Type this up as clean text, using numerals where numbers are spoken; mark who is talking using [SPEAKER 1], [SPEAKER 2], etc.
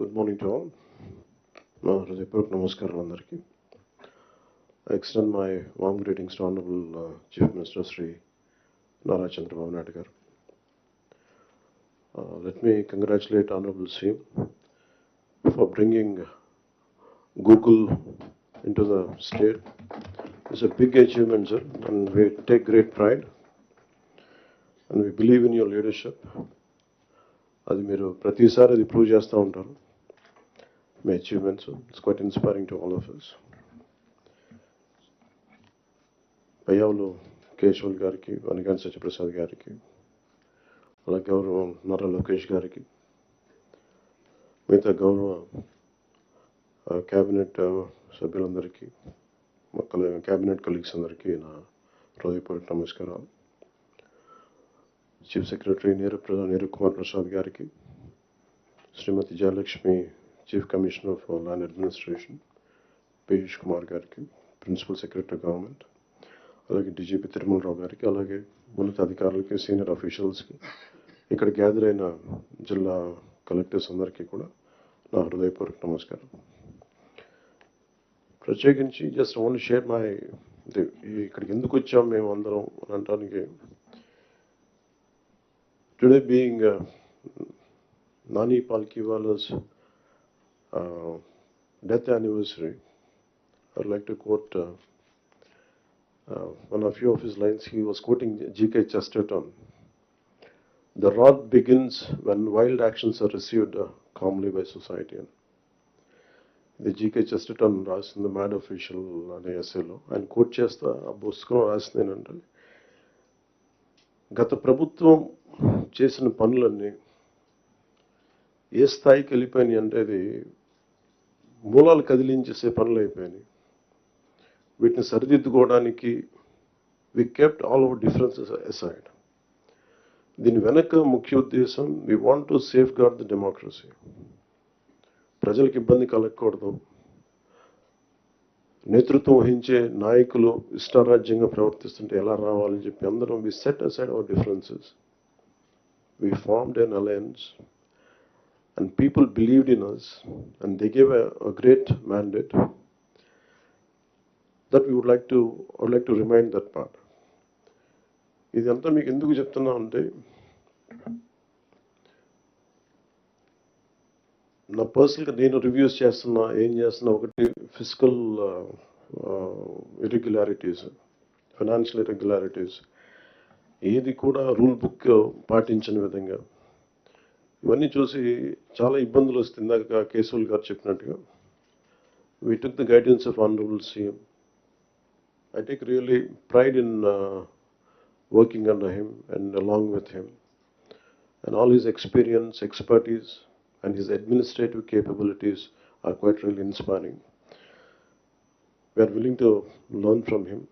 [SPEAKER 1] Good morning to all. హృదయపూర్వక నమస్కారం అందరికీ. I extend my warm greetings to Honorable Chief Minister Sri Nara Chandrababu Naidu garu. Let me congratulate Honorable CM for bringing Google into the state. It's a big achievement, sir, and we take great pride and we believe in your leadership. అది మీరు ప్రతిసారి అది prove చేస్తూ ఉంటారు. మీ achievements it's quite inspiring to all of us. Payyavula Keshav గారికి, వనిగాని సత్యప్రసాద్ గారికి, అలాగే గౌరవ నారా లోకేష్ గారికి, మిగతా గౌరవ క్యాబినెట్ సభ్యులందరికీ, క్యాబినెట్ కొలీగ్స్ అందరికీ నా హృదయపూర్వక నమస్కారాలు. చీఫ్ సెక్రటరీ నీరు కుమార్ ప్రసాద్ గారికి, Srimati Jayalakshmi chief commissioner for land administration, Piyush Kumar గారికి, ప్రిన్సిపల్ సెక్రటరీ గవర్నమెంట్, అలాగే డీజీపీ తిరుమలరావు గారికి, అలాగే ఉన్నత అధికారులకి, సీనియర్ అఫీషియల్స్కి, ఇక్కడ గ్యాదర్ అయిన జిల్లా కలెక్టర్స్ అందరికీ కూడా నా హృదయపూర్వక నమస్కారం. ప్రత్యేకించి జస్ట్ ఓన్లీ షేర్ మై ఇక్కడికి ఎందుకు వచ్చాం మేము అందరం అని అనడానికి, today being Nani Palkiwala's death anniversary, I'd like to quote one of few of his lines. He was quoting G.K. Chesterton. The wrath begins when wild actions are received calmly by society. ఇది GK Chesterton రాసింది mad official అనే ఎస్సేలో. ఆయన coat చేస్తా ఆ పుస్తకం రాసింది ఏంటంటే, గత ప్రభుత్వం చేసిన పనులన్నీ ఏ స్థాయికి వెళ్ళిపోయినాయి అంటే అది మూలాలు కదిలించేసే పనులు అయిపోయినాయి. వీటిని సరిదిద్దుకోవడానికి we kept all our differences aside. దీని వెనక ముఖ్య ఉద్దేశం, we want to safeguard the democracy. ప్రజలకు ఇబ్బంది కలగకూడదు, నేతృత్వం వహించే నాయకులు ఇష్టారాజ్యంగా ప్రవర్తిస్తుంటే ఎలా రావాలని చెప్పి అందరం we set aside our differences. We formed an alliance and people believed in us and they gave a great mandate that I would like to remind that part. ఇదంతా మీకు ఎందుకు చెప్తున్నా అంటే, నా పర్సనల్గా నేను రివ్యూస్ చేస్తున్నా, ఏం చేస్తున్నా, ఒకటి ఫిజికల్ ఇర్రెగ్యులారిటీస్, ఫైనాన్షియల్ ఇర్రెగ్యులారిటీస్, ఏది కూడా రూల్ బుక్ పాటించని విధంగా, ఇవన్నీ చూసి చాలా ఇబ్బందులు వస్తుంది. ఇందాక కేశవల్ గారు చెప్పినట్టుగా, we took the guidance of Honorable CM. I take really pride in working under him and along with him, and all his experience, expertise and his administrative capabilities are quite really inspiring. We are willing to learn from him.